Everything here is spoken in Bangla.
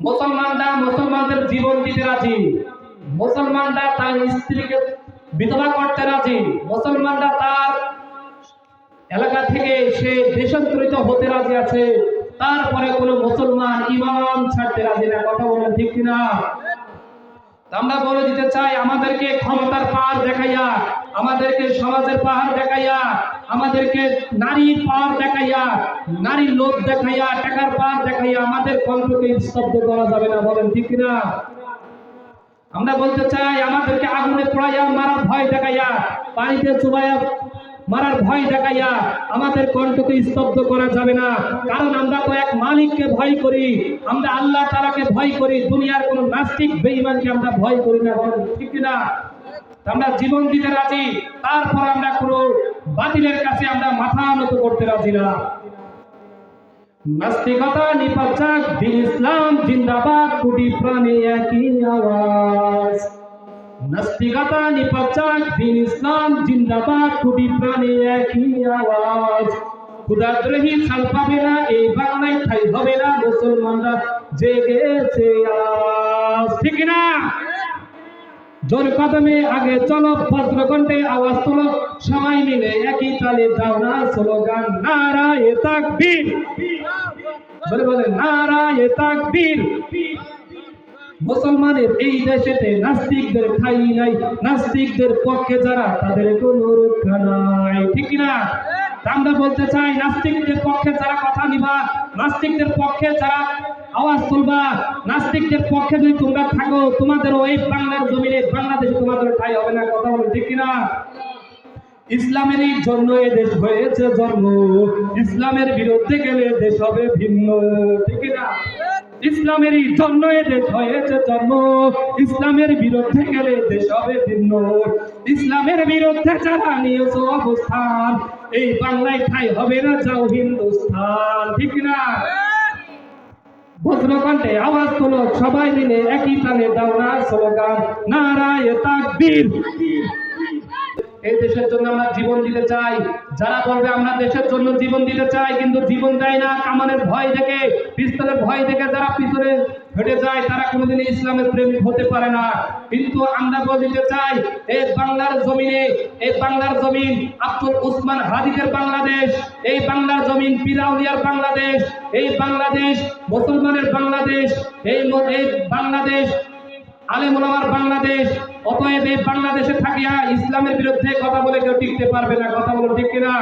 মুসলমানরা মুসলমানদের জীবন দিতে রাজি, মুসলমানরা তার স্ত্রীকে বিধবা করতে রাজি, মুসলমানরা তার এলাকা থেকে সে দেশান্তরিত হতে রাজি আছে, তারপরে কোনো মুসলমান ইমান ছাড়তে রাজি না। কথা বলেন ঠিক কিনা? আমরা বলে দিতে চাই, আমাদেরকে ক্ষমতার পাহাড় দেখাইয়া, আমাদেরকে সমাজের পাহাড় দেখাইয়া, আমাদেরকে নারীর পাহাড় দেখাইয়া, নারীর লোভ দেখাইয়া, টাকার পাহাড় দেখাইয়া আমাদের কণ্ঠকে স্তব্ধ করা যাবে না। বলেন ঠিক কিনা? আমরা বলতে চাই, আমাদেরকে আগুনে পোড়াইয়া মারার ভয় দেখাইয়া, পানিতে চুবাইয়া মারার ভয় দেখাইয়া আমাদের কণ্ঠকে স্তব্ধ করা যাবে না। কারণ আমরা তো এক মালিককে ভয় করি, আমরা আল্লাহ তাআলাকে ভয় করি, দুনিয়ার কোন নাস্তিক বেঈমানকে আমরা ভয় করি না। ঠিক না? আমরা জীবন দিতে রাজি, তারপর আমরা কোনো বাতিলের কাছে আমরা মাথা নত করতে রাজি না। নাস্তিকতা নিপাত যাক, দিন ইসলাম জিন্দাবাদ, কোটি প্রাণে একই আওয়াজ। নাস্তিকতা নিপাত যাক, দিন ইসলাম জিন্দাবাদ, কোটি প্রাণে একই আওয়াজ। ক্ষুধাদ্রোহী ছাল পাবে না, এই বাংলায় ঠাই হবে না, মুসলমানরা জেগেছে আজ। ঠিক না? জোর কদমে আগে চলো, বজ্রকণ্ঠে আওয়াজ তোলো, সবাই মিলে একই তালে দাও না স্লোগান, নারায়ে তাকবীর। বলে বলে নারায়ে তাকবীর। মুসলমানের এই দেশেতে নাস্তিকদের ঠাঁই নাই, নাস্তিকদের পক্ষে যারা তাদের কোনো রক্ষা নাই। ঠিক না? আমরা বলতে চাই, নাস্তিকদের পক্ষে যারা কথা নিবা, নাস্তিকদের পক্ষে যারা আওয়াজ তুলবা, নাস্তিকদের পক্ষে যদি তোমরা থাকো, তোমাদের ওই বাংলার জমিনে, বাংলাদেশে তোমাদের ঠাঁই হবে না। কথা বলে ঠিক কিনা? ইসলামেরই জন্য এ দেশ হয়েছে জন্ম, ইসলামের বিরুদ্ধে গেলে দেশ হবে ভিন্ন। ঠিক না? ইসলামেরই জন্য এ দেশ হয়েছে জন্ম, ইসলামের বিরুদ্ধে গেলে দেশ হবে ভিন্ন। ইসলামের বিরুদ্ধে যারা নিয়েছে অবস্থান, এই বাংলায় ঠাঁই হবে না, যাও হিন্দুস্তান। ঠিক না? বজ্রকণ্ঠে আওয়াজ তোলো, সবাই মিলে একই তালে দাও না স্লোগান, নারায়ে তাকবীর। এই দেশের জন্য আমরা জীবন দিতে চাই। যারা বলবে আমরা দেশের জন্য জীবন দিতে চাই কিন্তু জীবন দেয় না, কামানের ভয় দেখে, পিস্তলের ভয় দেখে যারা পিছনে হেঁটে যায়, তারা কোনোদিন ইসলামের প্রেমিক হতে পারে না। কিন্তু আমরা বলতে চাই, এই বাংলার জমিনে, এই বাংলার জমিন আব্দুল উসমান হাদিদের বাংলাদেশ, এই বাংলার জমিন পিরাউলিয়ার বাংলাদেশ, এই বাংলাদেশ মুসলমানের বাংলাদেশ, এই বাংলাদেশ আলেম ওলামার বাংলাদেশ। অতএব এই বাংলাদেশে থাকিয়া ইসলামের বিরুদ্ধে কথা বলে কেউ টিকতে পারবে না। কথা বলো ঠিক কিনা?